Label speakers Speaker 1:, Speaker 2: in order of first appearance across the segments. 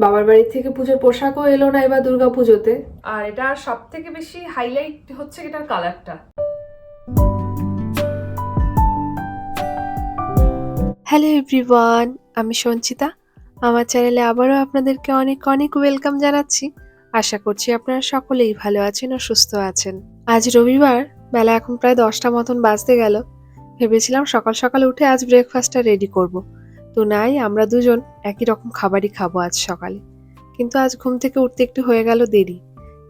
Speaker 1: বাবার বাড়ি থেকে পুজোর পোশাকও এলো না এবার দুর্গা পুজোতে। আর এটা সব থেকে বেশি হাইলাইট হচ্ছে এটার কালারটা।
Speaker 2: হ্যালো এভরিওয়ান, আমি সঞ্চিতা। আমার চ্যানেলে আবারও আপনাদেরকে অনেক অনেক ওয়েলকাম জানাচ্ছি। আশা করছি আপনারা সকলেই ভালো আছেন ও সুস্থ আছেন। আজ রবিবার, বেলা এখন প্রায় 10টা মতন বাজতে গেল। ভেবেছিলাম সকাল সকাল উঠে আজ ব্রেকফাস্টটা রেডি করব। তো নাই, আমরা দুজন একই রকম খাবারই খাবো আজ সকালে। কিন্তু আজ ঘুম থেকে উঠতে একটু হয়ে গেল দেরি।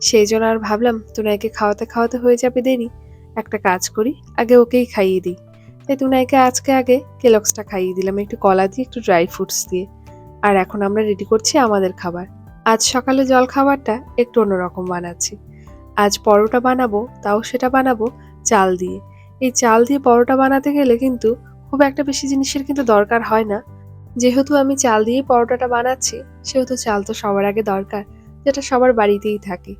Speaker 2: সেই জন্য আর ভাবলাম তুনাইকে খাওয়াতে খাওয়াতে হয়ে যাবে দেরি, একটা কাজ করি, আগে ওকেই খাইয়ে দিই। তাই তুনাইকে আজকে আগে কেলক্সটা খাইয়ে দিলাম, একটু কলা দিয়ে একটু ড্রাই ফ্রুটস দিয়ে। আর এখন আমরা রেডি করছি আমাদের খাবার। আজ সকালে জল খাবারটা একটু অন্যরকম বানাচ্ছি। আজ পরোটা বানাবো, তাও সেটা বানাবো চাল দিয়ে। এই চাল দিয়ে পরোটা বানাতে গেলে কিন্তু খুব একটা বেশি জিনিসের কিন্তু দরকার হয় না। যেহেতু আমি চাল দিয়ে পরোটাটা বানাচ্ছি, সেহেতু চাল তো সবার আগে দরকার, যেটা সবার বাড়িতেই থাকে।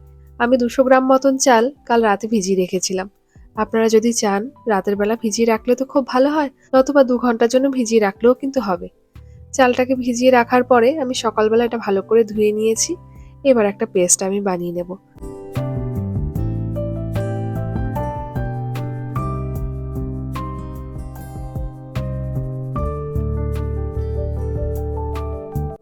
Speaker 2: আমি 200 গ্রাম মতন চাল কাল রাতে ভিজিয়ে রেখেছিলাম। আপনারা যদি চান রাতের বেলা ভিজিয়ে রাখলে তো খুব ভালো হয়, নতুবা 2 ঘন্টার জন্য ভিজিয়ে রাখলেও কিন্তু হবে। চালটাকে ভিজিয়ে রাখার পরে আমি সকালবেলা এটা ভালো করে ধুয়ে নিয়েছি। এবার একটা পেস্ট আমি বানিয়ে নেব।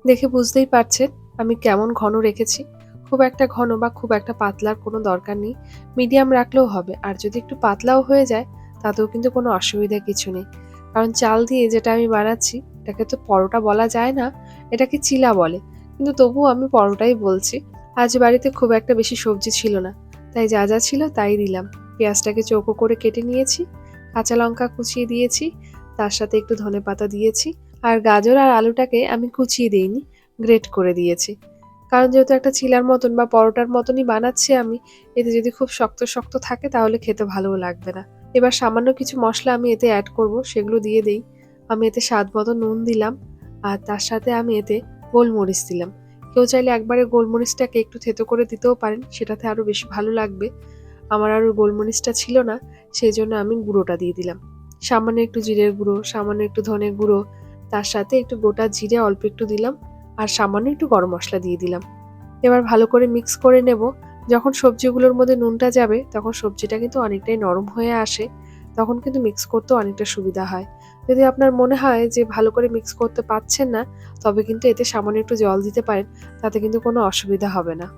Speaker 2: দেখে বুঝতেই পারছেন আমি কেমন ঘন রেখেছি। খুব একটা ঘন বা খুব একটা পাতলার কোনো দরকার নেই, মিডিয়াম রাখলেও হবে। আর যদি একটু পাতলাও হয়ে যায় তাতেও কিন্তু কোনো অসুবিধা কিছু নেই, কারণ চাল দিয়ে যেটা আমি বানাচ্ছি এটাকে তো পরোটা বলা যায় না, এটাকে চিলা বলে। কিন্তু তবুও আমি পরোটাই বলছি। আজ বাড়িতে খুব একটা বেশি সবজি ছিল না, তাই যা যা ছিল তাই দিলাম। পেঁয়াজটাকে চৌকো করে কেটে নিয়েছি, কাঁচা লঙ্কা কুচিয়ে দিয়েছি, তার সাথে একটু ধনেপাতা দিয়েছি। আর গাজর আর আলুটাকে আমি কুচিয়ে দিইনি, গ্রেট করে দিয়েছি। কারণ যেহেতু একটা চিলার মতন বা পরোটার মতনই বানাচ্ছি আমি, এতে যদি খুব শক্ত শক্ত থাকে তাহলে খেতে ভালোও লাগবে না। এবার সামান্য কিছু মশলা আমি এতে অ্যাড করব, সেগুলো দিয়ে দেই। আমি এতে স্বাদ মতো নুন দিলাম, আর তার সাথে আমি এতে গোলমরিচ দিলাম। কেউ চাইলে একবারে গোলমরিচটাকে একটু থেতো করে দিতেও পারেন, সেটাতে আরো বেশি ভালো লাগবে। আমার আর ওই গোলমরিচটা ছিল না, সেই জন্য আমি গুঁড়োটা দিয়ে দিলাম। সামান্য একটু জিরের গুঁড়ো, সামান্য একটু ধনের গুঁড়ো, তার সাথে একটু গোটা জিরে অল্প একটু দিলাম, আর সামান্য একটু গরম মশলা দিয়ে দিলাম। এবার ভালো করে মিক্স করে নেব। যখন সবজিগুলোর মধ্যে নুনটা যাবে তখন সবজিটা কিন্তু অনেকটাই নরম হয়ে আসে, তখন কিন্তু মিক্স করতেও অনেকটা সুবিধা হয়। যদি আপনার মনে হয় যে ভালো করে মিক্স করতে পারছেন না, তবে কিন্তু এতে সামান্য একটু জল দিতে পারেন, তাতে কিন্তু কোনো অসুবিধা হবে না।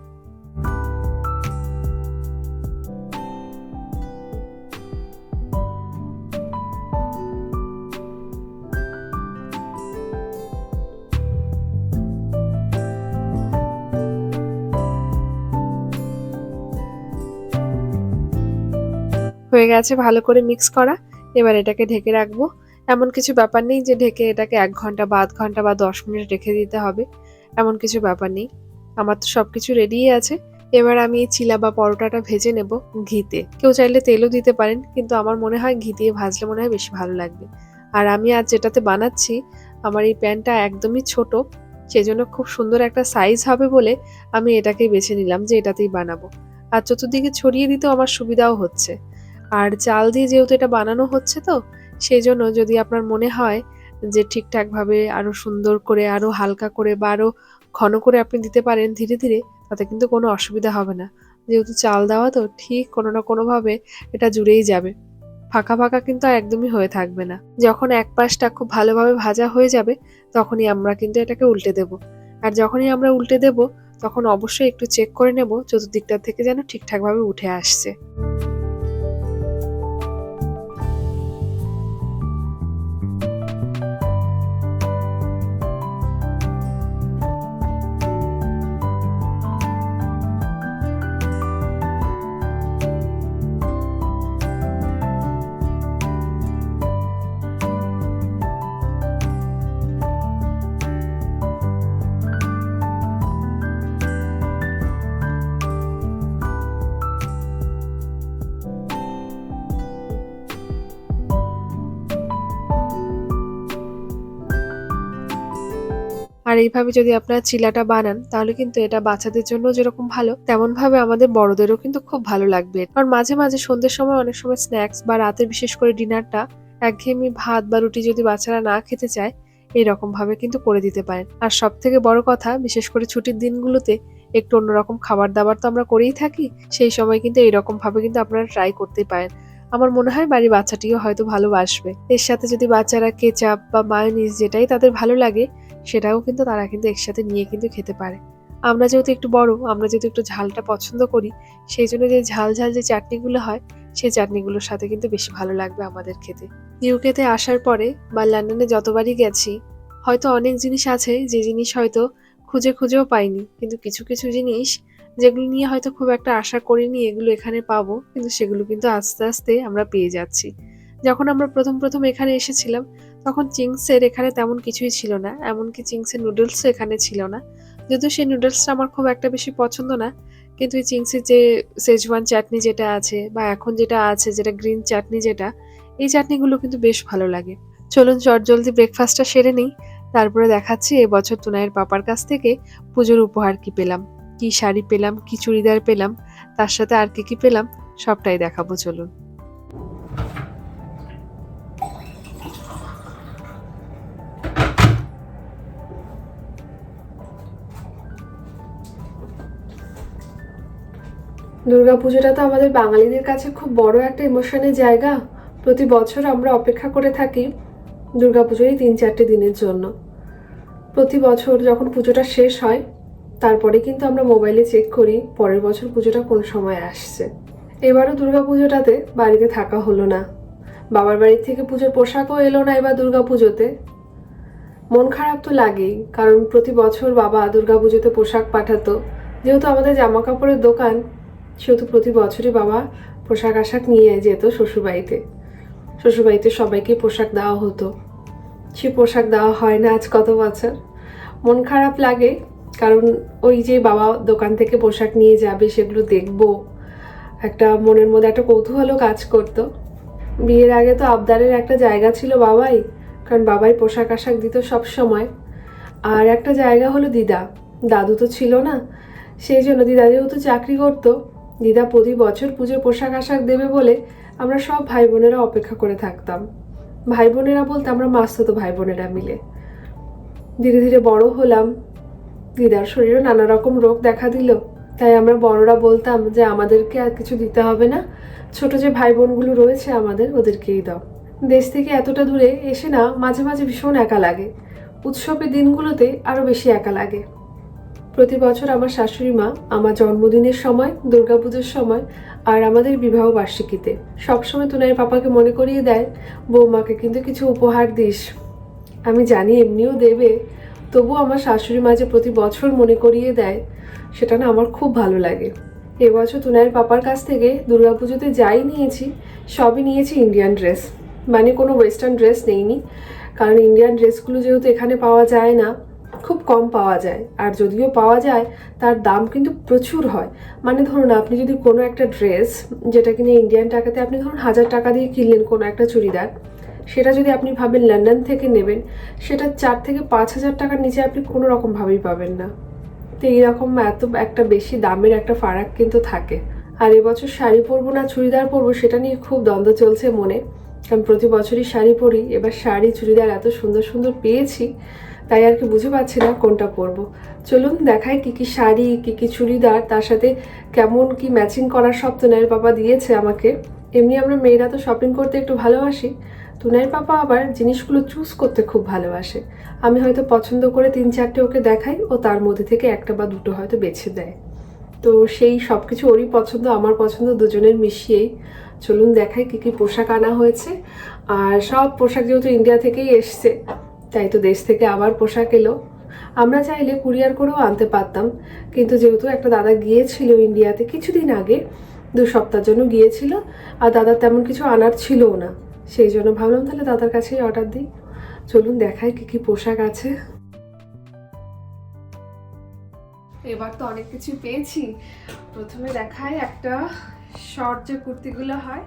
Speaker 2: হয়ে গেছে ভালো করে মিক্স করা। এবার এটাকে ঢেকে রাখবো। এমন কিছু ব্যাপার নেই যে ঢেকে এটাকে 1 ঘন্টা বা আধ ঘন্টা বা 10 মিনিট রেখে দিতে হবে, এমন কিছু ব্যাপার নেই। আমার তো সবকিছু রেডিই আছে। এবার আমি এই চিলা বা পরোটাটা ভেজে নেব ঘিতে। কেউ চাইলে তেলও দিতে পারেন, কিন্তু আমার মনে হয় ঘি দিয়ে ভাজলে মনে হয় বেশি ভালো লাগবে। আর আমি আজ যেটাতে বানাচ্ছি, আমার এই প্যানটা একদমই ছোট, সেজন্য খুব সুন্দর একটা সাইজ হবে বলে আমি এটাকেই বেছে নিলাম যে এটাতেই বানাবো। আর চতুর্দিকে ছড়িয়ে দিতেও আমার সুবিধাও হচ্ছে। আর চাল দিয়ে যেহেতু এটা বানানো হচ্ছে, তো সেজন্য যদি আপনার মনে হয় যে ঠিকঠাকভাবে আরো সুন্দর করে, আরো হালকা করে বা আরো ঘন করে আপনি দিতে পারেন ধীরে ধীরে, তাতে কিন্তু কোনো অসুবিধা হবে না। যেহেতু চাল দেওয়া, তো ঠিক কোনো না কোনোভাবে এটা জুড়েই যাবে, ফাঁকা ফাঁকা কিন্তু আর একদমই হয়ে থাকবে না। যখন এক পাশটা খুব ভালোভাবে ভাজা হয়ে যাবে, তখনই আমরা কিন্তু এটাকে উল্টে দেব। আর যখনই আমরা উল্টে দেব, তখন অবশ্যই একটু চেক করে নেব চতুর্দিকটা থেকে যেন ঠিকঠাকভাবে উঠে আসছে। আর এইভাবে যদি আপনারা চিলাটা বানান, তাহলে কিন্তু এটা বাচ্চাদের জন্য যেরকম ভালো, তেমন ভাবে আমাদের বড়দেরও কিন্তু খুব ভালো লাগবে। আর মাঝে মাঝে সন্ধ্যের সময় অনেক সময় স্ন্যাক্স বা রাতে বিশেষ করে ডিনারটা একঘেয়েমি ভাত বা রুটি যদি বাচ্চারা না খেতে চায়, এইরকমভাবে কিন্তু করে দিতে পারেন। আর সব থেকে বড় কথা, বিশেষ করে ছুটির দিনগুলোতে একটু অন্যরকম খাবার দাবার তো আমরা করেই থাকি, সেই সময় কিন্তু এইরকমভাবে কিন্তু আপনারা ট্রাই করতেই পারেন। আমার মনে হয় বাড়ির বাচ্চাটিও হয়তো ভালোবাসবে। এর সাথে যদি বাচ্চারা কেচাপ বা মায়োনিজ যেটাই তাদের ভালো লাগে সেটাও কিন্তু তারা কিন্তু একসাথে নিয়ে কিন্তু খেতে পারে। আমরা যেহেতু একটু বড়, আমরা যেহেতু একটু ঝালটা পছন্দ করি, সেই জন্য যে ঝাল ঝাল যে চাটনিগুলো হয় সেই চাটনিগুলোর সাথে কিন্তু বেশি ভালো লাগবে আমাদের খেতে। ইউকেতে আসার পরে বা লন্ডনে যতবারই গেছি, হয়তো অনেক জিনিস আছে যে জিনিস হয়তো খুঁজে খুঁজেও পাইনি, কিন্তু কিছু কিছু জিনিস যেগুলো নিয়ে হয়তো খুব একটা আশা করিনি এগুলো এখানে পাবো, কিন্তু সেগুলো কিন্তু আস্তে আস্তে আমরা পেয়ে যাচ্ছি। যখন আমরা প্রথম প্রথম এখানে এসেছিলাম তখন চিংসের এখানে তেমন কিছুই ছিল না, এমনকি চিংসের নুডলসও এখানে ছিল না। যদিও সেই নুডলসটা আমার খুব একটা বেশি পছন্দ না, কিন্তু এই চিংসের যে সেজওয়ান চাটনি যেটা আছে বা এখন যেটা আছে যেটা গ্রিন চাটনি যেটা, এই চাটনিগুলো কিন্তু বেশ ভালো লাগে। চলুন চটজলদি ব্রেকফাস্টটা সেরে নিই, তারপরে দেখাচ্ছি এবছর তুনাইয়ের পাপার কাছ থেকে পুজোর উপহার কি পেলাম, কি শাড়ি পেলাম, কি চুড়িদার পেলাম, তার সাথে আর কি কি পেলাম সবটাই দেখাবো। চলুন।
Speaker 1: দুর্গাপুজোটা তো আমাদের বাঙালিদের কাছে খুব বড় একটা ইমোশনের জায়গা। প্রতি বছর আমরা অপেক্ষা করে থাকি দুর্গাপুজোর এই 3-4টে দিনের জন্য। প্রতি বছর যখন পুজোটা শেষ হয় তারপরে কিন্তু আমরা মোবাইলে চেক করি পরের বছর পুজোটা কোন সময় আসছে। এবারও দুর্গাপুজোটাতে বাড়িতে থাকা হলো না, বাবার বাড়ির থেকে পুজোর পোশাকও এলো না এবার দুর্গাপুজোতে। মন খারাপ তো লাগেই, কারণ প্রতি বছর বাবা দুর্গাপুজোতে পোশাক পাঠাতো। যেহেতু আমাদের জামা কাপড়ের দোকান, সেহেতু প্রতি বছরই বাবা পোশাক আশাক নিয়ে যেত শ্বশুরবাড়িতে। শ্বশুরবাড়িতে সবাইকে পোশাক দেওয়া হতো, সে পোশাক দেওয়া হয় না আজ কত বছর। মন খারাপ লাগে, কারণ ওই যে বাবা দোকান থেকে পোশাক নিয়ে যাবে সেগুলো দেখবো, একটা মনের মধ্যে একটা কৌতূহলও কাজ করতো। বিয়ের আগে তো আবদারের একটা জায়গা ছিল বাবাই, কারণ বাবাই পোশাক আশাক দিত সব সময়। আর একটা জায়গা হলো দিদা, দাদু তো ছিল না, সেই জন্য দিদা যেহেতু চাকরি করতো, দিদা প্রতি বছর পুজোর পোশাক আশাক দেবে বলে আমরা সব ভাই বোনেরা অপেক্ষা করে থাকতাম। ভাই বোনেরা বলতে আমরা মাসতুতো ভাই বোনেরা মিলে। ধীরে ধীরে বড় হলাম, দিদার শরীরে নানা রকম রোগ দেখা দিল, তাই আমরা বড়রা বলতাম যে আমাদেরকে আর কিছু দিতে হবে না, ছোট যে ভাই বোনগুলো রয়েছে আমাদের ওদেরকেই দাও। দেশ থেকে এতটা দূরে এসে না মাঝে মাঝে ভীষণ একা লাগে, উৎসবের দিনগুলোতে আরো বেশি একা লাগে। প্রতি বছর আমার শাশুড়ি মা আমার জন্মদিনের সময়, দুর্গাপুজোর সময় আর আমাদের বিবাহ বার্ষিকীতে সবসময় তুনাইয়ের পাপাকে মনে করিয়ে দেয়, বৌমাকে কিন্তু কিছু উপহার দিস। আমি জানি এমনিও দেবে, তবু আমার শাশুড়ি মা যে প্রতি বছর মনে করিয়ে দেয় সেটা না আমার খুব ভালো লাগে। এবছর তুনাইয়ের পাপার কাছ থেকে দুর্গাপুজোতে যাই নিয়েছি সবই নিয়েছি ইন্ডিয়ান ড্রেস, মানে কোনো ওয়েস্টার্ন ড্রেস নেইনি, কারণ ইন্ডিয়ান ড্রেসগুলো যেহেতু এখানে পাওয়া যায় না, খুব কম পাওয়া যায়, আর যদিও পাওয়া যায় তার দাম কিন্তু প্রচুর হয়। মানে ধরুন আপনি যদি কোনো একটা ড্রেস, যেটা কিনে ইন্ডিয়ান টাকাতে আপনি ধরুন 1000 টাকা দিয়ে কিনলেন কোনো একটা চুড়িদার, সেটা যদি আপনি ভাবেন লন্ডন থেকে নেবেন, সেটা 4 থেকে 5,000 টাকার নিচে আপনি কোনো রকমভাবেই পাবেন না। তো এইরকম এত একটা বেশি দামের একটা ফারাক কিন্তু থাকে। আর এবছর শাড়ি পরবো না চুড়িদার পরবো সেটা নিয়ে খুব দ্বন্দ্ব চলছে মনে, কারণ প্রতি বছরই শাড়ি পরি, এবার শাড়ি চুড়িদার এত সুন্দর সুন্দর পেয়েছি, তাই আর কি বুঝে পাচ্ছি না কোনটা পরবো। চলুন দেখাই কি কি শাড়ি, কি কি চুড়িদার, তার সাথে কেমন কি ম্যাচিং করার সব তুনাইয়ের পাপা দিয়েছে আমাকে। এমনি আমরা মেয়েরা তো শপিং করতে একটু ভালোবাসি, তুনাইয়ের পাপা আবার জিনিসগুলো চুজ করতে খুব ভালোবাসে। আমি হয়তো পছন্দ করে 3-4টে ওকে দেখাই, ও তার মধ্যে থেকে একটা বা দুটো হয়তো বেছে দেয়। তো সেই সব কিছু ওরই পছন্দ আমার পছন্দ দুজনের মিশিয়েই। চলুন দেখাই কি কি পোশাক আনা হয়েছে। আর সব পোশাক যেহেতু ইন্ডিয়া থেকেই এসছে, তাই তো দেশ থেকে আবার পোশাক এলো। আমরা চাইলে কুরিয়ার করেও আনতে পারতাম, কিন্তু যেহেতু একটা দাদা গিয়েছিল ইন্ডিয়াতে কিছুদিন আগে, 2 সপ্তাহের জন্য গিয়েছিল, আর দাদার তেমন কিছু আনার ছিলও না, সেই জন্য ভাবলাম তাহলে দাদার কাছেই অর্ডার দিই। চলুন দেখাই কি কি পোশাক আছে। এবার তো অনেক কিছু পেয়েছি। প্রথমে দেখায় একটা শর্ট যে কুর্তিগুলো হয়,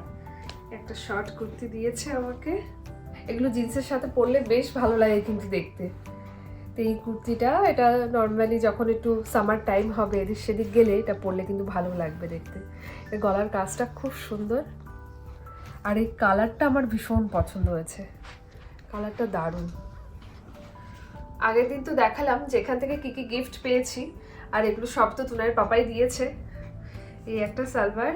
Speaker 1: একটা শর্ট কুর্তি দিয়েছে আমাকে। এগুলো জিন্সের সাথে পরলে বেশ ভালো লাগে কিন্তু দেখতে। তো এই কুর্তিটা, এটা নর্মালি যখন একটু সামার টাইম হবে এদিক সেদিক গেলে এটা পরলে কিন্তু ভালো লাগবে দেখতে। এর গলার কাজটা খুব সুন্দর, আর এই কালারটা আমার ভীষণ পছন্দ হয়েছে, কালারটা দারুণ। আগের দিন তো দেখালাম যেখান থেকে কি কি গিফট পেয়েছি, আর এগুলো সব তো তুনার পাপাই দিয়েছে। এই একটা সালভার,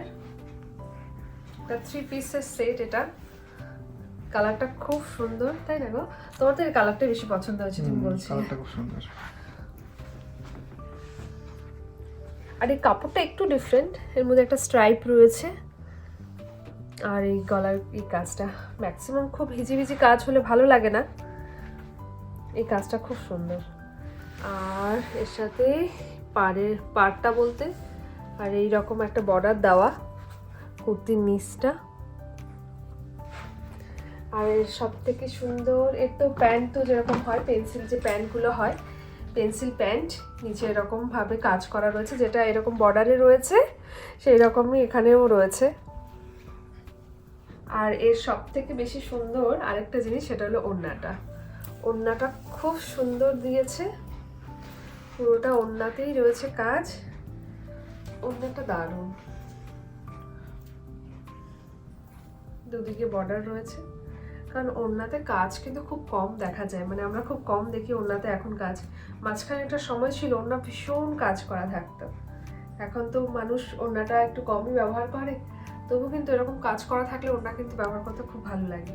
Speaker 1: একটা 3 পিসের সেট, এটা কালারটা খুব সুন্দর, তাই না গো? তোমার তো এই কালারটা বেশি পছন্দ হয়েছে তুমি বলছো।
Speaker 3: কালারটা খুব সুন্দর।
Speaker 1: আর এই কাপড়টা একটু ডিফারেন্ট, এর মধ্যে একটা স্ট্রাইপ রয়েছে। আর এই গলার এই কাজটা, ম্যাক্সিমাম খুব হিজিবিজি কাজ হলে ভালো লাগে না, এই কাজটা খুব সুন্দর। আর এর সাথে পাড়টা বলতে আর এই রকম একটা বর্ডার দেওয়া কুর্তির নিচটা। আর এর সব থেকে সুন্দর, এর তো প্যান্ট তো যেরকম হয় পেন্সিল যে প্যান্টগুলো হয়, পেন্সিল প্যান্ট, নিচে এরকম ভাবে কাজ করা রয়েছে, যেটা এরকম বর্ডারে রয়েছে সেই রকমই এখানেও রয়েছে। আর এর সব থেকে বেশি সুন্দর আরেকটা জিনিস, সেটা হলো ওড়নাটা। ওড়নাটা খুব সুন্দর দিয়েছে, পুরোটা ওড়নাতেই রয়েছে কাজ। ওড়নাটা দারুণ, দুদিকে বর্ডার রয়েছে। কারণ ওড়নাতে কাজ কিন্তু খুব কম দেখা যায়, মানে আমরা খুব কম দেখি ওড়নাতে এখন কাজ। মাঝখানে একটা সময় ছিল ওড়না ভীষণ কাজ করা থাকতো, এখন তো মানুষ ওড়নাটা একটু কমই ব্যবহার করে, তবু কিন্তু এরকম কাজ করা থাকলে ওড়না কিন্তু ব্যবহার করতে খুব ভালো লাগে।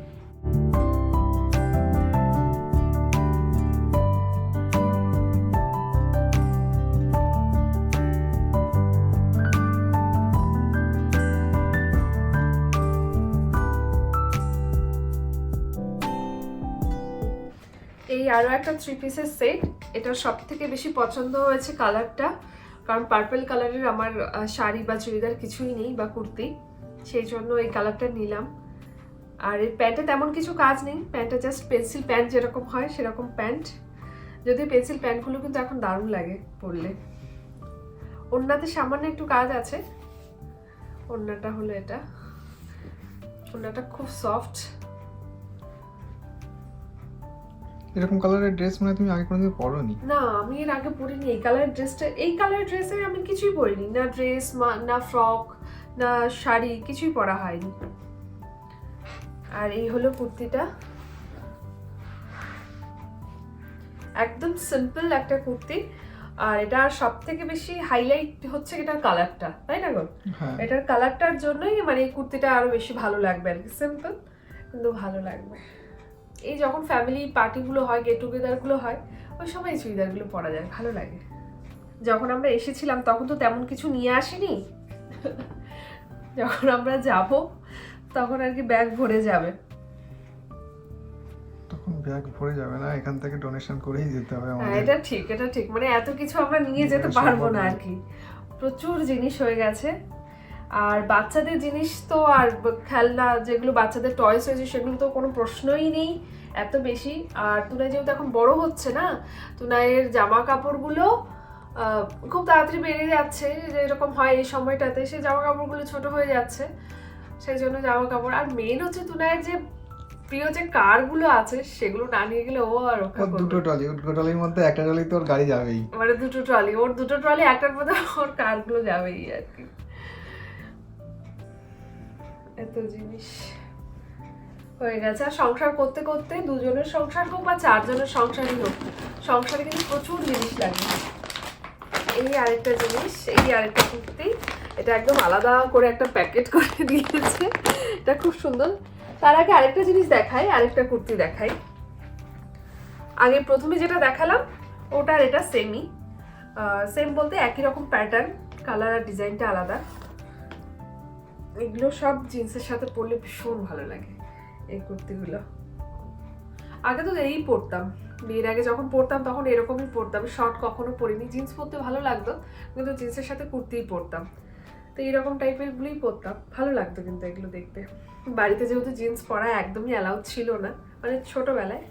Speaker 1: এই আরো একটা 3 পিসের সেট, এটা সব থেকে বেশি পছন্দ হয়েছে কালারটা, কারণ পার্পল কালারের আমার শাড়ি বা চুড়িদার কিছুই নেই বা কুর্তি, সেই জন্য এই কালারটা নিলাম। আর এই প্যান্টে তেমন কিছু কাজ নেই, প্যান্টটা জাস্ট পেন্সিল প্যান্ট যেরকম হয় সেরকম প্যান্ট, যদিও পেন্সিল প্যান্টগুলো কিন্তু এখন দারুণ লাগে পরলে। ওড়নাতে সামান্য একটু কাজ আছে। ওড়নাটা হলো এটা, ওড়নাটা খুব সফট।
Speaker 3: এরকম কালারের ড্রেস মানে তুমি আগে কোনোদিন পরোনি?
Speaker 1: না, আমি এর আগে পরিনি এই কালারের ড্রেসটা। এই কালারের ড্রেসে আমি কিছুই পরিনি, না ড্রেস না ফ্রক না শাড়ি, কিছুই পরা হয়নি। আর এই হলো কুর্তিটা, একদম সিম্পল একটা কুর্তি। আর এটা সব থেকে বেশি হাইলাইট হচ্ছে এটার কালারটা, তাই না গো? এটার কালারটার জন্যই মানে এই কুর্তিটা আরো বেশি ভালো লাগবে আর কি। সিম্পল কিন্তু ভালো লাগবে। এই যখন ফ্যামিলি পার্টিগুলো হয়, গেট টুগেদারগুলো হয়, ওই সময় এই চুড়িদারগুলো পরা যায়, ভালো লাগে। যখন আমরা এসেছিলাম তখন তো তেমন কিছু নিয়ে আসিনি, যখন আমরা যাব তখন আর কি ব্যাগ ভরে যাবে।
Speaker 3: তখন ব্যাগ ভরে যাবে না, এখান থেকে ডোনেশন করেই যেতে হবে আমাদের।
Speaker 1: এটা ঠিক, এটা ঠিক, মানে এত কিছু আমরা নিয়ে যেতে পারবো না আর কি, প্রচুর জিনিস হয়ে গেছে। আর বাচ্চাদের জিনিস তো, আর খেলনা যেগুলো বাচ্চাদের টয়স হয়েছে সেগুলো তো কোনো প্রশ্নই নেই এত বেশি। আর তুনাই যেহেতু এখন বড় হচ্ছে না, তুনাইয়ের জামা কাপড়গুলো খুব তাড়াতাড়ি বেড়ে যাচ্ছে, যেরকম হয় এই সময়টাতে, সেই জামা কাপড়গুলো ছোট হয়ে যাচ্ছে, সেই জন্য জামা কাপড়। আর মেন হচ্ছে তুনাইয়ের যে প্রিয় যে কারগুলো আছে সেগুলো না নিয়ে গেলে ও আর রক্ষা করবে।
Speaker 3: দুটো ট্রলি, ট্রলির মধ্যে একটা ট্রলি তোর গাড়ি যাবেই,
Speaker 1: মানে দুটো ট্রলি, ওর দুটো ট্রলি, একটার মধ্যে ওর কারগুলো যাবেই আর কি। এত জিনিস হয়ে গেছে। আর সংসার করতে করতে, দুজনের সংসার হোক বা চারজনের সংসারই হোক, সংসারে কিন্তু প্রচুর জিনিস লাগে। এই আরেকটা জিনিস, এই আরেকটা কুর্তি, এটা একদম আলাদা করে একটা প্যাকেট করে দিয়েছে, এটা খুব সুন্দর। তার আগে আরেকটা জিনিস দেখাই, আরেকটা কুর্তি দেখাই। আগে প্রথমে যেটা দেখালাম ওটা আর এটা সেমই, সেম বলতে একই রকম প্যাটার্ন, কালার আর ডিজাইনটা আলাদা। এগুলো সব জিন্সের সাথে পরলে ভীষণ ভালো লাগে এই কুর্তিগুলো। আগে তো এই পরতাম, বিয়ের আগে যখন পরতাম তখন এরকমই পরতাম, শর্ট কখনো পরিনি। জিন্স পরতে ভালো লাগতো কিন্তু জিন্সের সাথে কুর্তিই পরতাম, তো এইরকম টাইপের গুলোই পরতাম, ভালো লাগতো কিন্তু এগুলো দেখতে। বাড়িতে যেহেতু জিন্স পরা একদমই অ্যালাউড ছিল না, মানে ছোটবেলায়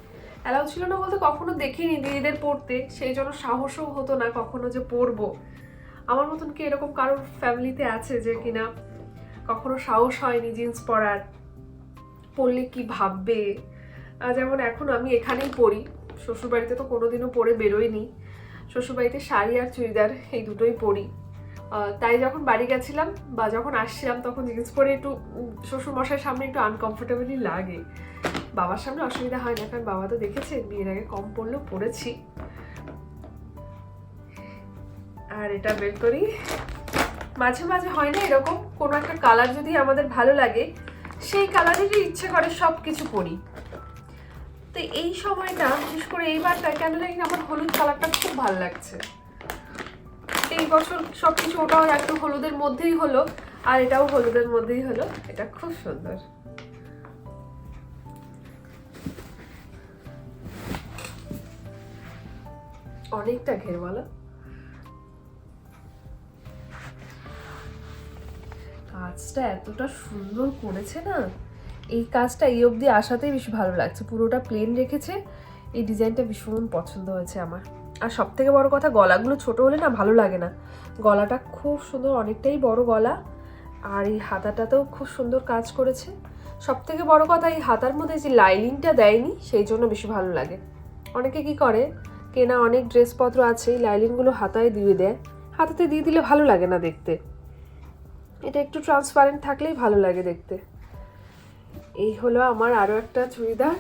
Speaker 1: অ্যালাউড ছিল না বলতে কখনো দেখিনি দিদিদের পরতে, সেই জন্য সাহসও হতো না কখনো যে পরবো। আমার মতন কি এরকম কারোর ফ্যামিলিতে আছে যে কিনা কখনো সাহস হয়নি জিন্স পরার, পরলে কি ভাববে? যেমন এখন আমি এখানেই পরি, শ্বশুরবাড়িতে তো কোনোদিনও পরে বেরোইনি, শ্বশুরবাড়িতে শাড়ি আর চুড়িদার এই দুটোই পরি। তাই যখন বাড়ি গেছিলাম বা যখন আসছিলাম তখন জিন্স পরে একটু শ্বশুরমশাইয়ের সামনে একটু আনকমফোর্টেবলই লাগে, বাবার সামনে অসুবিধা হয় না, কারণ বাবা তো দেখেছে বিয়ের আগে কম পড়লেও পড়েছি। আর এটা বের করি। মাঝে মাঝে হয় না এরকম, কোনো একটা কালার যদি আমাদের ভালো লাগে সেই কালারেরই ইচ্ছে করে সব কিছু পরি। তো এই সময়টা বিশেষ করে এইবারটা কেন জানি না আমার হলুদ কালারটা খুব ভালো লাগছে। এই বছর সবকিছু ওটাও একটু হলুদের মধ্যেই হলো, আর এটাও হলুদের মধ্যেই হলো। এটা খুব সুন্দর। অনেকটা ঘের বলো। কাজটা এতটা সুন্দর করেছে না, এই কাজটা এই অবধি আসাতেই বেশি ভালো লাগছে। পুরোটা প্লেন রেখেছে, এই ডিজাইনটা ভীষণ পছন্দ হয়েছে আমার। আর সব থেকে বড় কথা, গলাগুলো ছোট হলে না ভালো লাগে না, গলাটা খুব সুন্দর, অনেকটাই বড় গলা। আর এই হাতাটাতেও খুব সুন্দর কাজ করেছে। সব থেকে বড় কথা, এই হাতার মধ্যে যে লাইনিংটা দেয়নি সেই জন্য বেশি ভালো লাগে। অনেকে কি করে, কেনা অনেক ড্রেসপত্র আছে এই লাইনিংগুলো হাতায় দিয়ে দেয়, হাতাতে দিয়ে দিলে ভালো লাগে না দেখতে। এটা একটু ট্রান্সপারেন্ট থাকলেই ভালো লাগে দেখতে। এই হলো আমার আরও একটা চুড়িদার,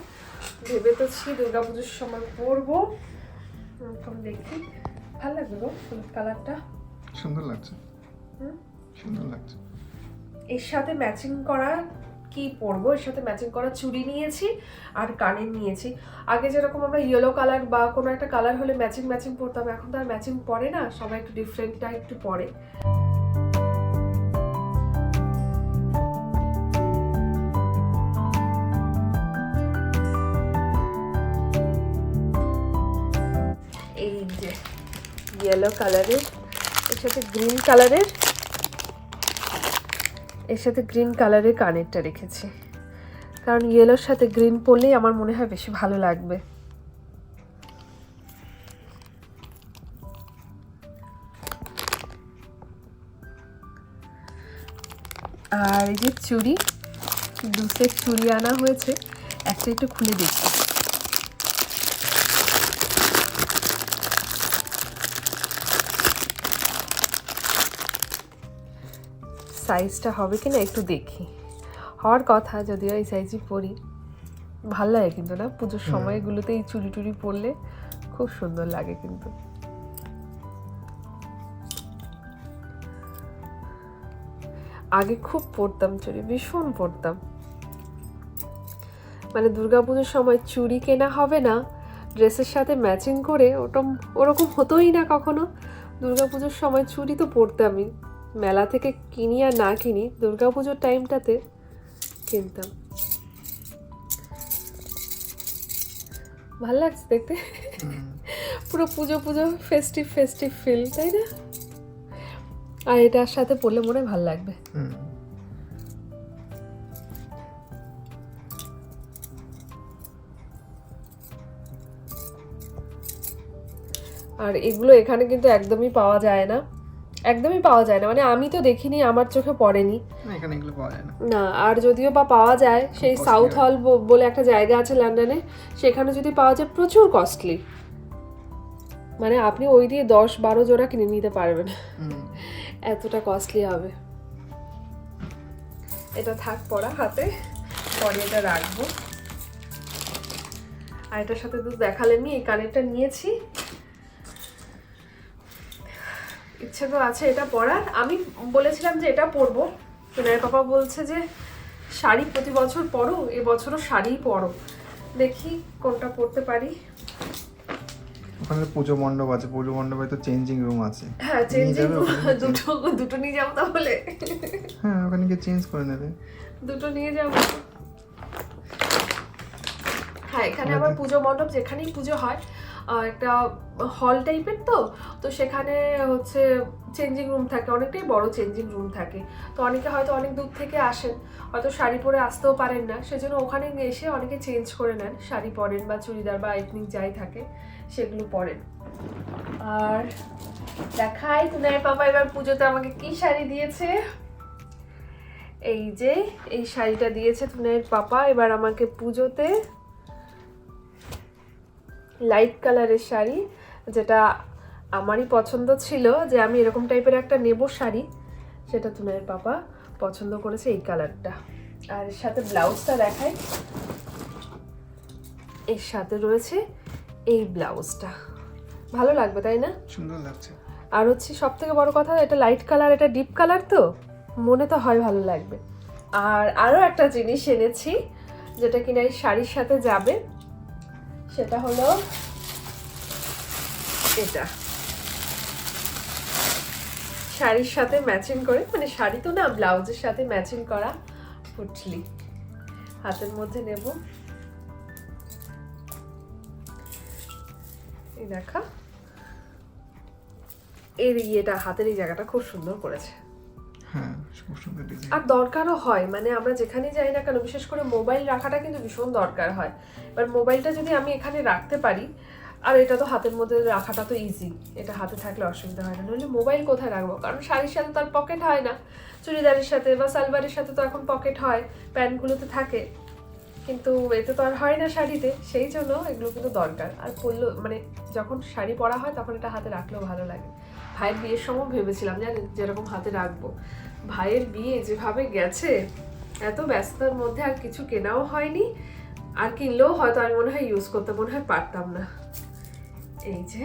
Speaker 1: ভেবে তো ছি দুর্গাপুজোর সময় পরবো। এখন দেখি, ভালো লাগবে গো হলুদ কালারটা,
Speaker 3: সুন্দর লাগছে। সুন্দর লাগছে।
Speaker 1: এর সাথে ম্যাচিং করা কি পরবো, এর সাথে ম্যাচিং করা চুড়ি নিয়েছি আর কানের নিয়েছি। আগে যেরকম আমরা ইয়েলো কালার বা কোনো একটা কালার হলে ম্যাচিং ম্যাচিং পরতাম, এখন তো আর ম্যাচিং পরে না, সবাই একটু ডিফারেন্টটা একটু পরে। এই যে ইয়েলো কালারের এর সাথে গ্রিন কালারের, এর সাথে গ্রিন কালারের কানেরটা রেখেছি, কারণ ইয়েলোর সাথে গ্রিন পরলেই আমার মনে হয় বেশি ভালো লাগবে। আর এই যে চুড়ি, দু সেট চুড়ি আনা হয়েছে, একটা একটু খুলে দেখি। সাইজটা হবে কিনা একটু দেখি, হওয়ার কথা, যদিও এই সাইজই পরি। ভাল লাগে কিন্তু না, পুজোর সময়গুলোতে এই চুড়ি টুড়ি পরলে খুব সুন্দর লাগে কিন্তু। আগে খুব পরতাম চুড়ি, ভীষণ পরতাম। মানে দুর্গাপুজোর সময় চুড়ি কেনা হবে না, ড্রেসের সাথে ম্যাচিং করে, ওরকম হতোই না কখনো। দুর্গাপুজোর সময় চুড়ি তো পরতামই, মেলা থেকে কিনি আর না কিনি, দুর্গাপুজোর টাইমটাতে কিনতাম। ভালো লাগছে দেখতে, পুরো পুজো পুজো ফেস্টিভ ফেস্টিভ ফিল, তাই না? আর এটার সাথে পরলে মনে হয় ভালো লাগবে। আর এগুলো এখানে কিন্তু একদমই পাওয়া যায় না, একদমই পাওয়া যায় না, মানে আমি তো দেখিনি, আমার চোখে পড়েনি।
Speaker 3: এখানে এগুলো পাওয়া যায় না।
Speaker 1: না, আর যদিও বা পাওয়া যায়, সেই সাউথ হল বলে একটা জায়গা আছে লন্ডনে, সেখানে যদি পাওয়া যায় প্রচুর কস্টলি। মানে আপনি ওই দিয়ে 10-12 জোড়া কিনে নিতে পারবেন, এতটা কস্টলি হবে। এটা থাক পরা হাতে, পরে এটা রাখবো। আর এটার সাথে তো দেখালেনি, এই কানেরটা নিয়েছি, ইচ্ছে তো আছে এটা পরার। আমি বলেছিলাম যে এটা পরবো, সোনার পাপা বলছে যে শাড়ি প্রতি বছর পরো, এবছরও শাড়িই পরো, দেখি কোনটা পরতে পারি।
Speaker 3: ওখানে পুজো মণ্ডপ আছে, পুজো মণ্ডপে তো চেঞ্জিং রুম আছে।
Speaker 1: হ্যাঁ, চেঞ্জিং দুটো নিয়ে যাবো তাহলে।
Speaker 3: হ্যাঁ, ওখানে গিয়ে চেঞ্জ করে নেবে।
Speaker 1: দুটো নিয়ে যাবো। হ্যাঁ, এখানে আবার পুজো মণ্ডপ, যেখানেই পুজো হয় একটা হল টাইপের, তো সেখানে হচ্ছে চেঞ্জিং রুম থাকে, অনেকটাই বড় চেঞ্জিং রুম থাকে। তো অনেকে হয়তো অনেক দূর থেকে আসেন, হয়তো শাড়ি পরে আসতেও পারেন না, সেজন্য ওখানে এসে অনেকে চেঞ্জ করে নেন, শাড়ি পরেন বা চুড়িদার বা এথনিক যাই থাকে সেগুলো পরেন। আর দেখাই তুনার পাপা এবার পুজোতে আমাকে কি শাড়ি দিয়েছে। এই যে এই শাড়িটা দিয়েছে তুনার পাপা এবার আমাকে পুজোতে, লাইট কালারের শাড়ি, যেটা আমারই পছন্দ ছিল যে আমি এরকম টাইপের একটা নেব শাড়ি, সেটা তুনার পাপা পছন্দ করেছে এই কালারটা। আর এর সাথে ব্লাউজটা দেখাই, এর সাথে রয়েছে এই ব্লাউজটা। ভালো লাগবে তাই না?
Speaker 3: সুন্দর লাগছে।
Speaker 1: আর হচ্ছে সব থেকে বড় কথা, এটা লাইট কালার, এটা ডিপ কালার, তো মনে তো হয় ভালো লাগবে। আর আরও একটা জিনিস এনেছি যেটা কিনা এই শাড়ির সাথে যাবে, সেটা হলো এটা। শাড়ির সাথে ম্যাচিং করে, মানে শাড়ি তো না, ব্লাউজের সাথে ম্যাচিং করা পুটলি হাতের মধ্যে নেব। এই দেখা, এর ইয়েটা, হাতের এই জায়গাটা খুব সুন্দর করেছে।
Speaker 3: হ্যাঁ, খুব সুন্দর ডিজাইন।
Speaker 1: আর দরকারও হয়, মানে আমরা যেখানে যাই না কেন, বিশেষ করে মোবাইল রাখাটা কিন্তু ভীষণ দরকার হয়। এবার মোবাইলটা যদি আমি এখানে রাখতে পারি, আর এটা তো হাতের মধ্যে রাখাটা তো ইজি, এটা হাতে থাকলে অসুবিধা হয় না। নইলে মোবাইল কোথায় রাখবো? কারণ শাড়ির সাথে তো আর পকেট হয় না, চুড়িদারের সাথে বা সালভারের সাথে তো এখন পকেট হয়, প্যান্টগুলোতে থাকে, কিন্তু এতে তো আর হয় না শাড়িতে। সেই জন্য এগুলো কিন্তু দরকার। আর পরলেও, মানে যখন শাড়ি পরা হয় তখন এটা হাতে রাখলেও ভালো লাগে। ভাইয়ের বিয়ের সময় ভেবেছিলাম জানেন যেরকম হাতে রাখবো। ভাইয়ের বিয়ে যেভাবে গেছে, এত ব্যস্ততার মধ্যে আর কিছু কেনাও হয়নি, আর কিনলেও হয়তো আমি মনে হয় ইউজ করতে মনে হয় পারতাম না। এই যে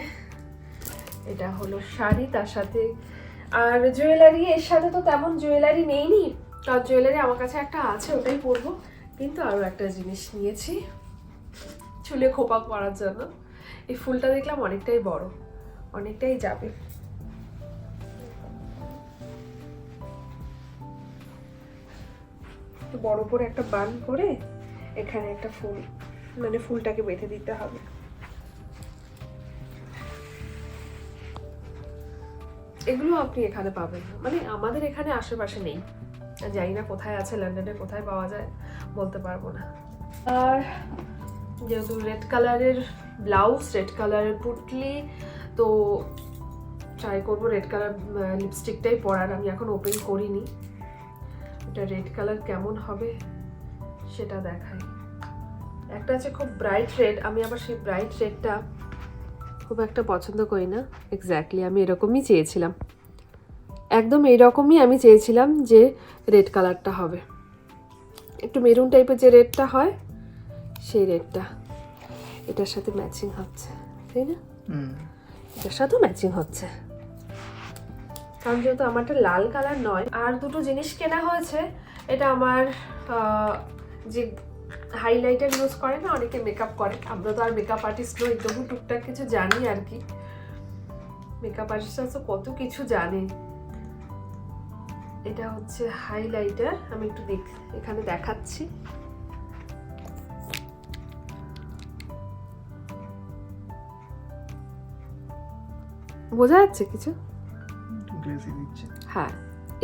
Speaker 1: এটা হলো শাড়ি, তার সাথে আর জুয়েলারি। এর সাথে তো তেমন জুয়েলারি নেইনি, তার জুয়েলারি আমার কাছে একটা আছে, ওটাই পরবো। কিন্তু আরও একটা জিনিস নিয়েছি চুলে খোপা পরার জন্য। এই ফুলটা দেখলাম অনেকটাই বড়, অনেকটাই যাবে। বড় করে একটা বান করে এখানে একটা ফুল, মানে ফুলটাকে বেঁধে দিতে হবে। এগুলো আপনি এখানে পাবেন না, মানে আমাদের এখানে আশেপাশে নেই, জানি না কোথায় আছে, লন্ডনে কোথায় পাওয়া যায় বলতে পারবো না। আর যেহেতু রেড কালারের ব্লাউজ, রেড কালারের পুটলি, তো ট্রাই করবো রেড কালার লিপস্টিকটাই পরার। আমি এখন ওপেন করিনি, এটা রেড কালার কেমন হবে সেটা দেখাই। একটা আছে খুব ব্রাইট রেড, আমি আবার সেই ব্রাইট রেডটা খুব একটা পছন্দ করি না। এক্স্যাক্টলি আমি এরকমই চেয়েছিলাম, একদম এইরকমই আমি চেয়েছিলাম যে রেড কালারটা হবে, একটু মেরুন টাইপের যে রেডটা হয় সেই রেডটা এটার সাথে ম্যাচিং হচ্ছে, তাই না? এটার সাথেও ম্যাচিং হচ্ছে, কারণ যেহেতু আমারটা লাল কালার নয়। আর দুটো জিনিস কেনা হয়েছে, এটা আমার যে হাইলাইটার ইউজ করে না অনেকে, মেকআপ করে, আমরা তো আর মেকআপ আর্টিস্ট নই, তবু টুকটাক কিছু জানি আর কি। মেকআপ আর্টিস্টরা তো কত কিছু জানে। এটা হচ্ছে হাইলাইটার, আমি একটু এখানে দেখাচ্ছি। বোঝা যাচ্ছে কিছু? হ্যাঁ,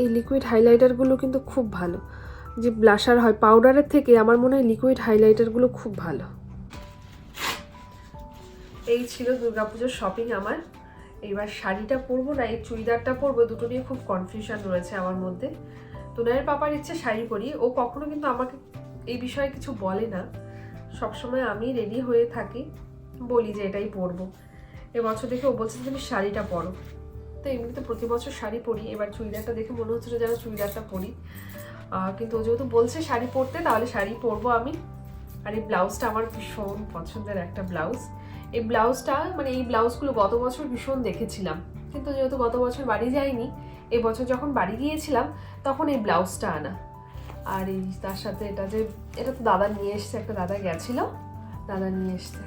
Speaker 1: এই লিকুইড হাইলাইটারগুলো কিন্তু খুব ভালো। যে ব্লাশার হয় পাউডারের থেকে, আমার মনে হয় লিকুইড হাইলাইটারগুলো খুব ভালো। এই ছিল দুর্গাপুজোর শপিং আমার। এইবার শাড়িটা পরবো না এই চুড়িদারটা পরবো, দুটো নিয়ে খুব কনফিউশন রয়েছে আমার মধ্যে। তোনায়ের পাপার ইচ্ছে শাড়ি পরি, ও কখনো কিন্তু আমাকে এই বিষয়ে কিছু বলে না, সবসময় আমি রেডি হয়ে থাকি, বলি যে এটাই পরবো। এবছর দেখে ও বলছে তুমি শাড়িটা পরো, তো এমনিতে প্রতি বছর শাড়ি পরি, এবার চুড়িদারটা দেখে মনে হচ্ছিল যেন চুড়িদারটা পরি, কিন্তু ও যেহেতু বলছে শাড়ি পরতে, তাহলে শাড়ি পরবো আমি। আর এই ব্লাউজটা আমার ভীষণ পছন্দের একটা ব্লাউজ। এই ব্লাউজটা, মানে এই ব্লাউজগুলো গত বছর ভীষণ দেখেছিলাম, কিন্তু যেহেতু গত বছর বাড়ি যাইনি, এবছর যখন বাড়ি গিয়েছিলাম তখন এই ব্লাউজটা আনা। আর এই তার সাথে এটা তো দাদা নিয়ে এসছে, একটা দাদা গেছিল, দাদা নিয়ে এসছে।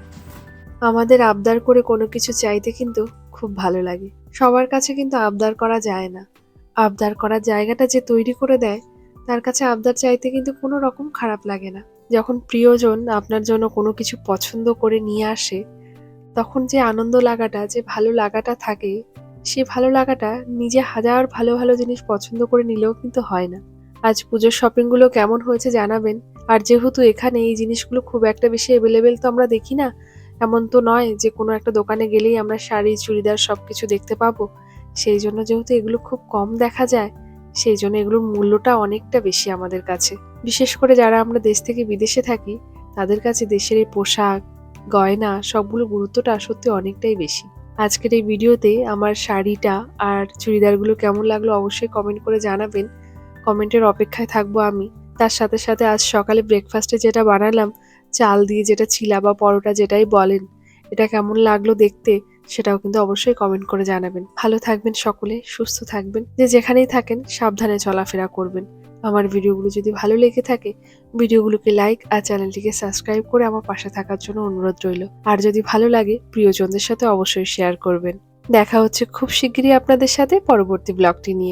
Speaker 2: আমাদের আবদার করে কোনো কিছু চাইতে কিন্তু খুব ভালো লাগে। সবার কাছে কিন্তু আবদার করা যায় না। আবদার করার জায়গাটা যে তৈরি করে দেয়, তার কাছে আবদার চাইতে কিন্তু কোনো রকম খারাপ লাগে না। যখন প্রিয়জন আপনার জন্য কোনো কিছু পছন্দ করে নিয়ে আসে, তখন যে আনন্দ লাগাটা, যে ভালো লাগাটা থাকে, সে ভালো লাগাটা নিজে হাজার ভালো ভালো জিনিস পছন্দ করে নিলেও কিন্তু হয় না। আজ পুজোর শপিংগুলো কেমন হয়েছে জানাবেন। আর যেহেতু এখানে এই জিনিসগুলো খুব একটা বেশি অ্যাভেলেবেল তো আমরা দেখি না, এমন তো নয় যে কোনো একটা দোকানে গেলেই আমরা শাড়ি চুড়িদার সবকিছু দেখতে পাবো। সেই জন্য যেহেতু এগুলো খুব কম দেখা যায়, সেই জন্য এগুলোর মূল্যটা অনেকটা বেশি আমাদের কাছে। বিশেষ করে যারা আমরা দেশ থেকে বিদেশে থাকি, তাদের কাছে দেশের এই পোশাক, গয়না সবগুলো গুরুত্বটা সত্যি অনেকটাই বেশি। আজকের এই ভিডিওতে আমার শাড়িটা আর চুড়িদারগুলো কেমন লাগলো অবশ্যই কমেন্ট করে জানাবেন। কমেন্টের অপেক্ষায় থাকবো আমি। তার সাথে সাথে আজ সকালে ব্রেকফাস্টে যেটা বানালাম চাল দিয়ে যেটা চিলা বা পরোটা যেটাই বলেন, এটা কেমন লাগলো দেখতে সেটাও কিন্তু অবশ্যই কমেন্ট করে জানাবেন। ভালো থাকবেন সকলে, সুস্থ থাকবেন, যে যেখানেই থাকেন সাবধানে চলাফেরা করবেন। আমার ভিডিওগুলো যদি ভালো লেগে থাকে ভিডিওগুলোকে লাইক আর চ্যানেলটিকে সাবস্ক্রাইব করে আমার পাশে থাকার জন্য অনুরোধ রইল। আর যদি ভালো লাগে প্রিয়জনদের সাথে অবশ্যই শেয়ার করবেন। দেখা হচ্ছে খুব শিগগিরই আপনাদের সাথে পরবর্তী ব্লগটি নিয়ে।